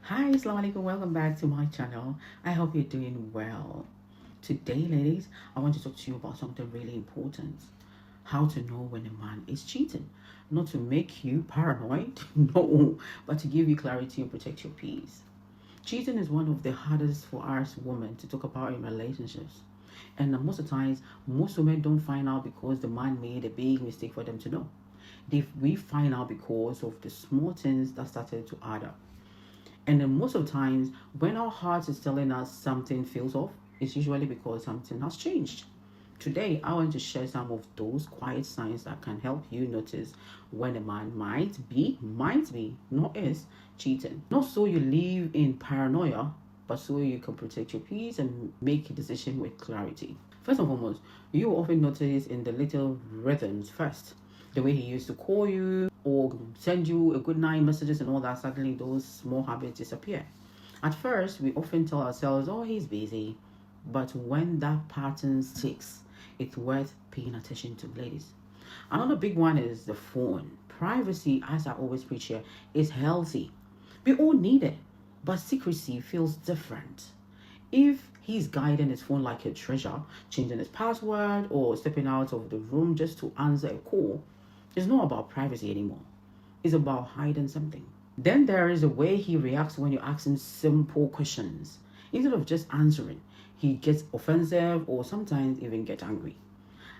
Hi, assalamu alaikum. Welcome back to my channel. I hope you're doing well. Today, ladies, I want to talk to you about something really important. How to know when a man is cheating. Not to make you paranoid, no, but to give you clarity and protect your peace. Cheating is one of the hardest for us women to talk about in relationships. And most of the times, most women don't find out because the man made a big mistake for them to know. We find out because of the small things that started to add up. And then most of the times, when our heart is telling us something feels off, it's usually because something has changed. Today, I want to share some of those quiet signs that can help you notice when a man might be, not is, cheating. Not so you live in paranoia, but so you can protect your peace and make a decision with clarity. First and foremost, you will often notice in the little rhythms first. The way he used to call you or send you a good night messages and all that, suddenly those small habits disappear. At first, we often tell ourselves, oh, he's busy. But when that pattern sticks, it's worth paying attention to, ladies. Another big one is the phone. Privacy, as I always preach here, is healthy. We all need it, but secrecy feels different. If he's guiding his phone like a treasure, changing his password or stepping out of the room just to answer a call, it's not about privacy anymore. It's about hiding something. Then there is the way he reacts when you ask him simple questions. Instead of just answering, he gets offensive or sometimes even get angry.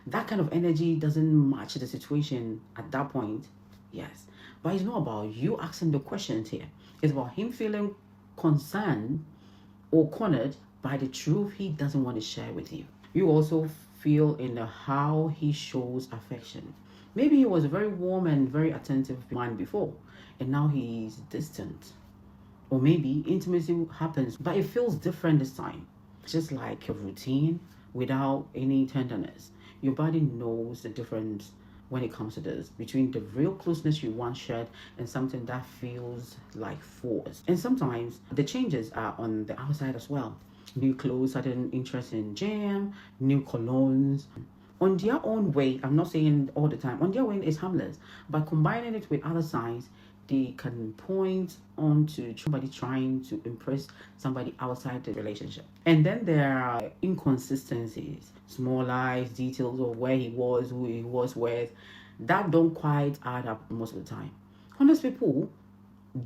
That kind of energy doesn't match the situation at that point. Yes, but it's not about you asking the questions here. It's about him feeling concerned or cornered by the truth he doesn't want to share with you. You also feel in how he shows affection. Maybe he was a very warm and very attentive man before, and now he's distant. Or maybe intimacy happens, but it feels different this time. Just like a routine without any tenderness. Your body knows the difference when it comes to this between the real closeness you once shared and something that feels like force. And sometimes the changes are on the outside as well. New clothes, sudden interest in jam, new colognes. On their own way, I'm not saying all the time, on their way it's harmless. But combining it with other signs, they can point on to somebody trying to impress somebody outside the relationship. And then there are inconsistencies, small lies, details of where he was, who he was with, that don't quite add up most of the time. Honest people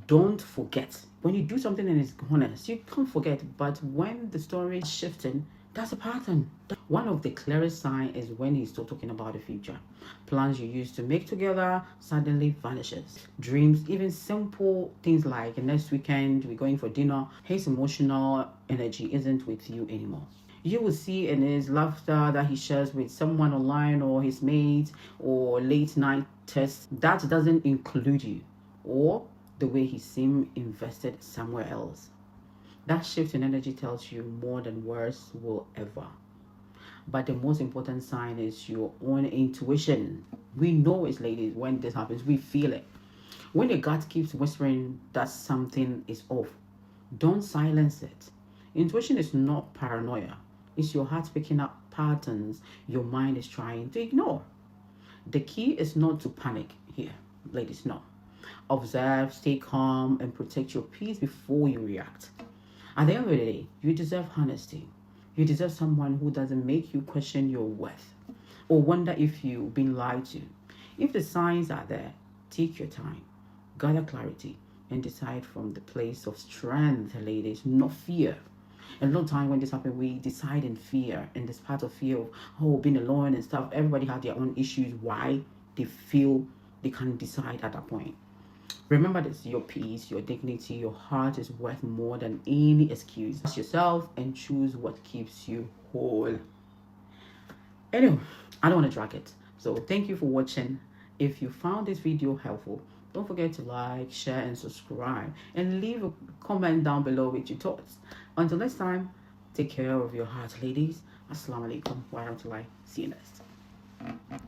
don't forget. When you do something and it's honest, you can't forget. But when the story is shifting, that's a pattern. One of the clearest signs is when he's still talking about the future. Plans you used to make together suddenly vanishes. Dreams, even simple things like next weekend we're going for dinner, his emotional energy isn't with you anymore. You will see in his laughter that he shares with someone online or his mates or late night texts that doesn't include you, or the way he seemed invested somewhere else. That shift in energy tells you more than words will ever. But the most important sign is your own intuition. We know it, ladies, when this happens, we feel it. When your gut keeps whispering that something is off, don't silence it. Intuition is not paranoia. It's your heart picking up patterns your mind is trying to ignore. The key is not to panic here, ladies, no. Observe, stay calm, and protect your peace before you react. At the end of the day, you deserve honesty. You deserve someone who doesn't make you question your worth or wonder if you've been lied to. If the signs are there, take your time, gather clarity, and decide from the place of strength, ladies, not fear. And a lot of time when this happens, we decide in fear, and this part of fear of, oh, being alone and stuff. Everybody has their own issues, why they feel they can't decide at that point. Remember this, your peace, your dignity, your heart is worth more than any excuse. Ask yourself and choose what keeps you whole. Anyway, I don't want to drag it. So thank you for watching. If you found this video helpful, don't forget to like, share, and subscribe. And leave a comment down below with your thoughts. Until next time, take care of your heart, ladies. Assalamu alaikum wa rahmatullahi. See you next.